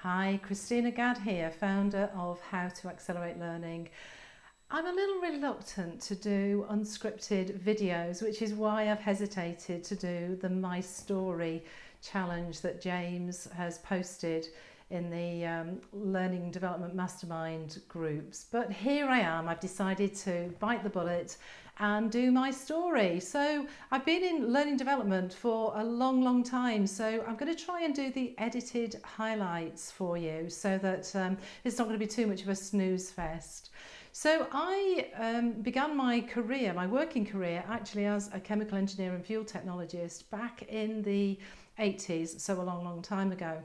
Hi, Krystyna Gadd here, founder of How to Accelerate Learning. I'm a little reluctant to do unscripted videos, which is why I've hesitated to do the My Story challenge that James has posted in the Learning Development Mastermind groups. But here I am, I've decided to bite the bullet and do my story. So I've been in learning development for a long time, so I'm going to try and do the edited highlights for you so that it's not going to be too much of a snooze fest. So I began my career, my working career, actually as a chemical engineer and fuel technologist back in the 80s, so a long time ago.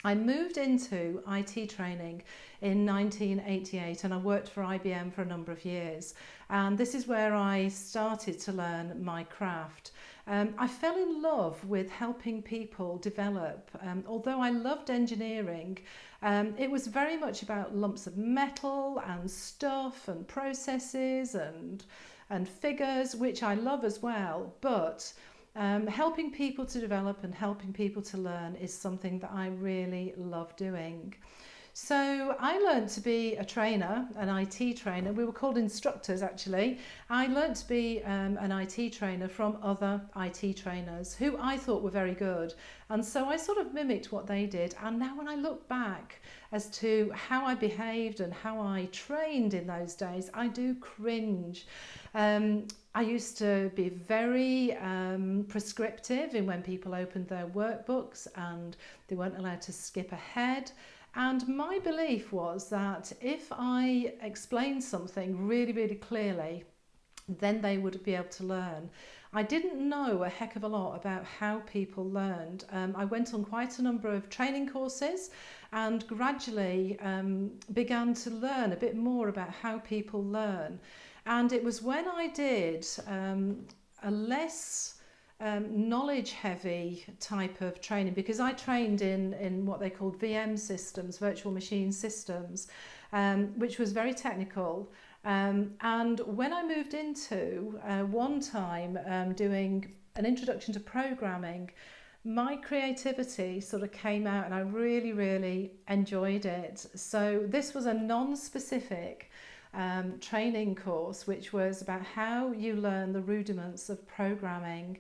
I moved into IT training in 1988 and I worked for IBM for a number of years, and this is where I started to learn my craft. I fell in love with helping people develop. Although I loved engineering, it was very much about lumps of metal and stuff and processes and figures, which I love as well, but helping people to develop and helping people to learn is something that I really love doing. So I learned to be a trainer, an IT trainer. We were called instructors actually. I learned to be an IT trainer from other IT trainers who I thought were very good. And so I sort of mimicked what they did. And now when I look back as to how I behaved and how I trained in those days, I do cringe. I used to be very prescriptive in when people opened their workbooks and they weren't allowed to skip ahead. And my belief was that if I explained something really clearly, then they would be able to learn. I didn't know a heck of a lot about how people learned. I went on quite a number of training courses and gradually began to learn a bit more about how people learn. And it was when I did a less knowledge heavy type of training, because I trained in what they called VM systems, virtual machine systems, which was very technical. And when I moved into one time doing an introduction to programming, my creativity sort of came out and I really enjoyed it. So this was a non-specific training course, which was about how you learn the rudiments of programming.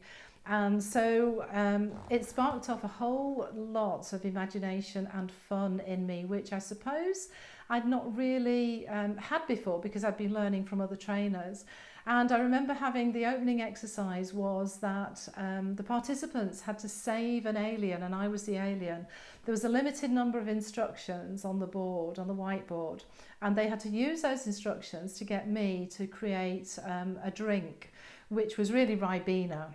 And so it sparked off a whole lot of imagination and fun in me, which I suppose I'd not really had before because I'd been learning from other trainers. And I remember having the opening exercise was that the participants had to save an alien, and I was the alien. There was a limited number of instructions on the board, on the whiteboard, and they had to use those instructions to get me to create a drink, which was really Ribena.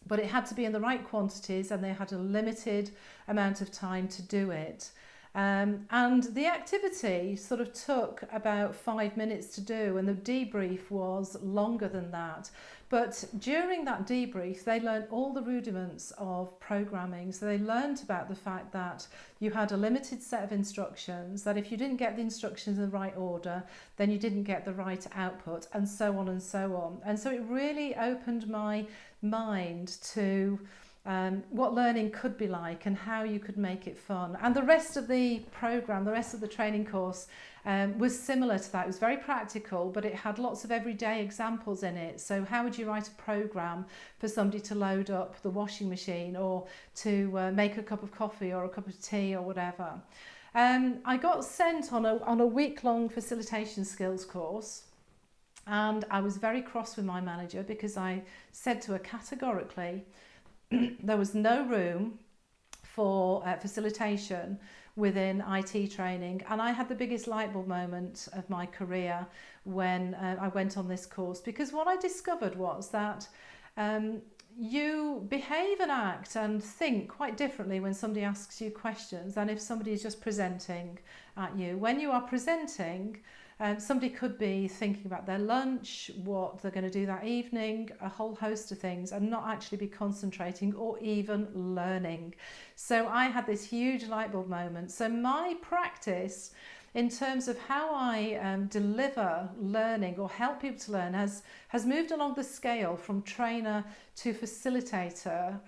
But it had to be in the right quantities and they had a limited amount of time to do it. And the activity sort of took about 5 minutes to do, and the debrief was longer than that. But during that debrief, they learned all the rudiments of programming. So they learned about the fact that you had a limited set of instructions, that if you didn't get the instructions in the right order, then you didn't get the right output, and so on and so on. And so it really opened my mind to what learning could be like and how you could make it fun. And the rest of the program, the rest of the training course was similar to that. It was very practical, but it had lots of everyday examples in it. So how would you write a program for somebody to load up the washing machine, or to make a cup of coffee or a cup of tea or whatever. I got sent on a week-long facilitation skills course. And I was very cross with my manager because I said to her categorically, there was no room for facilitation within IT training. And I had the biggest light bulb moment of my career when I went on this course, because what I discovered was that you behave and act and think quite differently when somebody asks you questions than if somebody is just presenting at you. When you are presenting, somebody could be thinking about their lunch, what they're going to do that evening, a whole host of things, and not actually be concentrating or even learning. So I had this huge light bulb moment. So my practice in terms of how I deliver learning or help people to learn has moved along the scale from trainer to facilitator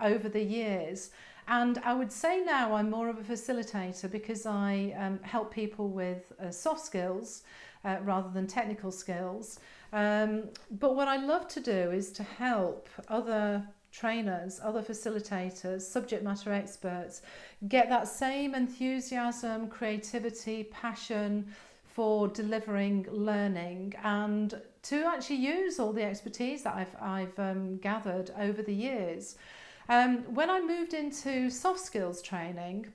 over the years. And I would say now I'm more of a facilitator because I help people with soft skills rather than technical skills. But what I love to do is to help other trainers, other facilitators, subject matter experts get that same enthusiasm, creativity, passion for delivering learning, and to actually use all the expertise that I've gathered over the years. When I moved into soft skills training,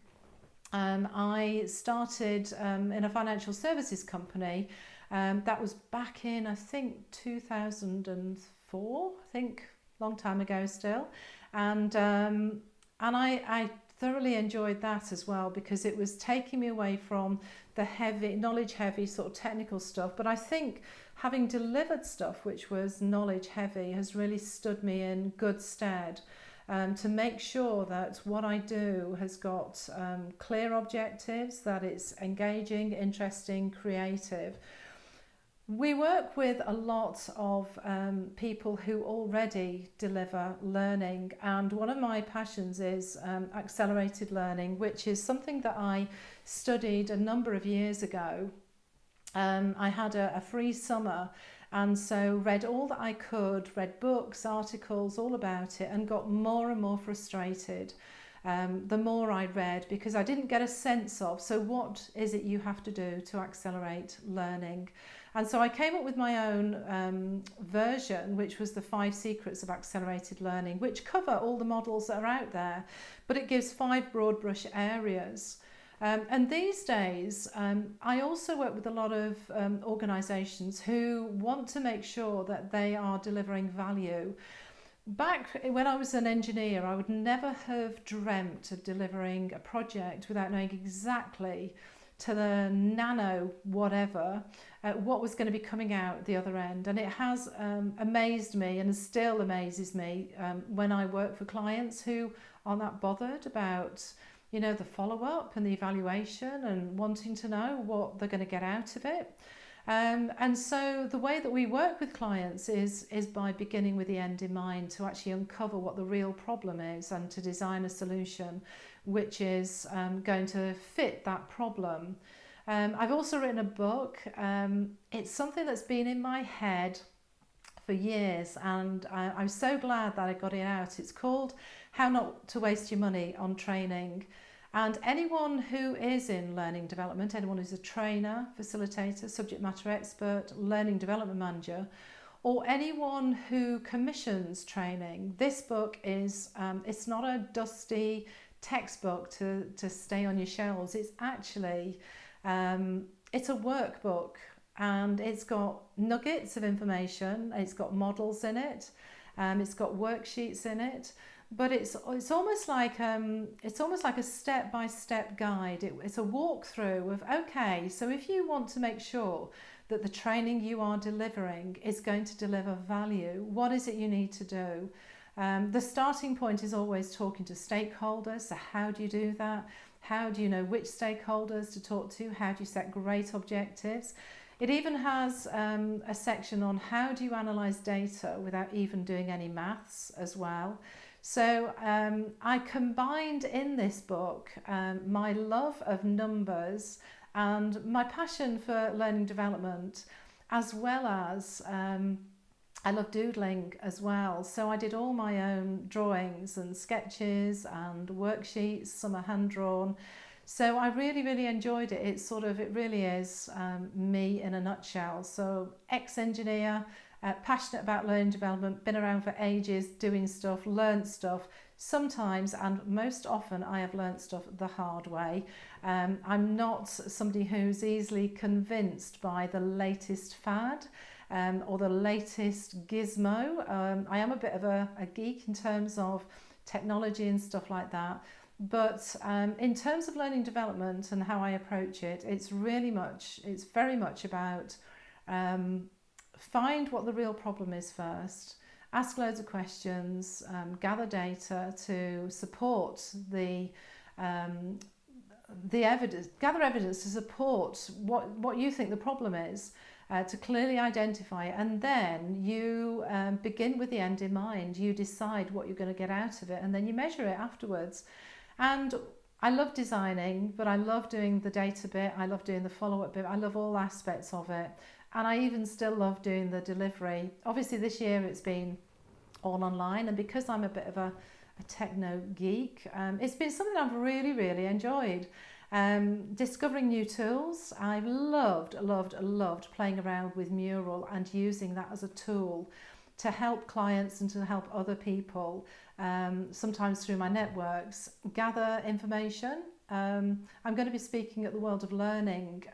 I started in a financial services company. That was back in, I think, 2004, I think, long time ago still. And I thoroughly enjoyed that as well, because it was taking me away from the heavy, knowledge heavy sort of technical stuff. But I think having delivered stuff which was knowledge heavy has really stood me in good stead. To make sure that what I do has got clear objectives, that it's engaging, interesting, creative. We work with a lot of people who already deliver learning, and one of my passions is accelerated learning, which is something that I studied a number of years ago. I had a free summer, and so read all that I could, read books, articles, all about it, and got more and more frustrated the more I read, because I didn't get a sense of, so what is it you have to do to accelerate learning? And so I came up with my own version, which was the 5 Secrets of Accelerated Learning, which cover all the models that are out there, but it gives 5 broad brush areas. And these days, I also work with a lot of organisations who want to make sure that they are delivering value. Back when I was an engineer, I would never have dreamt of delivering a project without knowing exactly to the nano whatever what was going to be coming out the other end. And it has amazed me, and still amazes me when I work for clients who aren't that bothered about, you know, the follow-up and the evaluation and wanting to know what they're going to get out of it. And so the way that we work with clients is by beginning with the end in mind, to actually uncover what the real problem is and to design a solution which is going to fit that problem. I've also written a book. It's something that's been in my head for years, and I'm so glad that I got it out. It's called How Not to Waste Your Money on Training. And anyone who is in learning development, anyone who's a trainer, facilitator, subject matter expert, learning development manager, or anyone who commissions training, this book is, it's not a dusty textbook to stay on your shelves. It's actually, it's a workbook, and it's got nuggets of information, it's got models in it, it's got worksheets in it. But it's almost like a step-by-step guide. It's a walkthrough of, okay, so if you want to make sure that the training you are delivering is going to deliver value, what is it you need to do? The starting point is always talking to stakeholders. So how do you do that? How do you know which stakeholders to talk to? How do you set great objectives? It even has a section on how do you analyse data without even doing any maths as well. So I combined in this book my love of numbers and my passion for learning development, as well as I love doodling as well. So I did all my own drawings and sketches and worksheets, some are hand-drawn. So I really, really enjoyed it. It really is me in a nutshell. So ex-engineer, passionate about learning development, been around for ages, doing stuff, learnt stuff. Sometimes, and most often, I have learnt stuff the hard way. I'm not somebody who's easily convinced by the latest fad or the latest gizmo. I am a bit of a geek in terms of technology and stuff like that. But in terms of learning development and how I approach it, it's very much about find what the real problem is first, ask loads of questions, gather data to support the evidence, gather evidence to support what you think the problem is, to clearly identify it, and then you begin with the end in mind. You decide what you're going to get out of it, and then you measure it afterwards. And I love designing, but I love doing the data bit, I love doing the follow-up bit, I love all aspects of it. And I even still love doing the delivery. Obviously this year it's been all online, and because I'm a bit of a techno geek, it's been something I've really enjoyed. Discovering new tools. I've loved playing around with Mural and using that as a tool to help clients and to help other people, sometimes through my networks, gather information. I'm going to be speaking at the World of Learning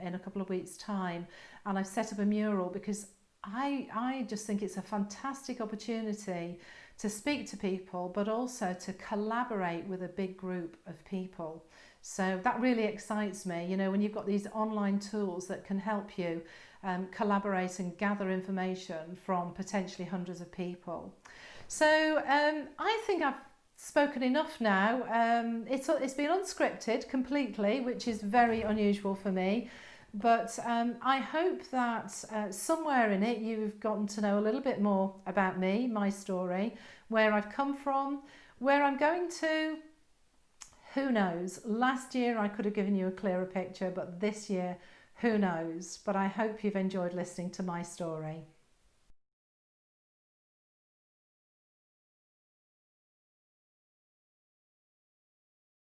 in a couple of weeks' time, and I've set up a mural because I just think it's a fantastic opportunity to speak to people, but also to collaborate with a big group of people. So that really excites me, you know, when you've got these online tools that can help you collaborate and gather information from potentially hundreds of people. So I think I've spoken enough now. It's been unscripted completely, which is very unusual for me. But I hope that somewhere in it you've gotten to know a little bit more about me, my story, where I've come from, where I'm going to. Who knows? Last year I could have given you a clearer picture, but this year, who knows? But I hope you've enjoyed listening to my story.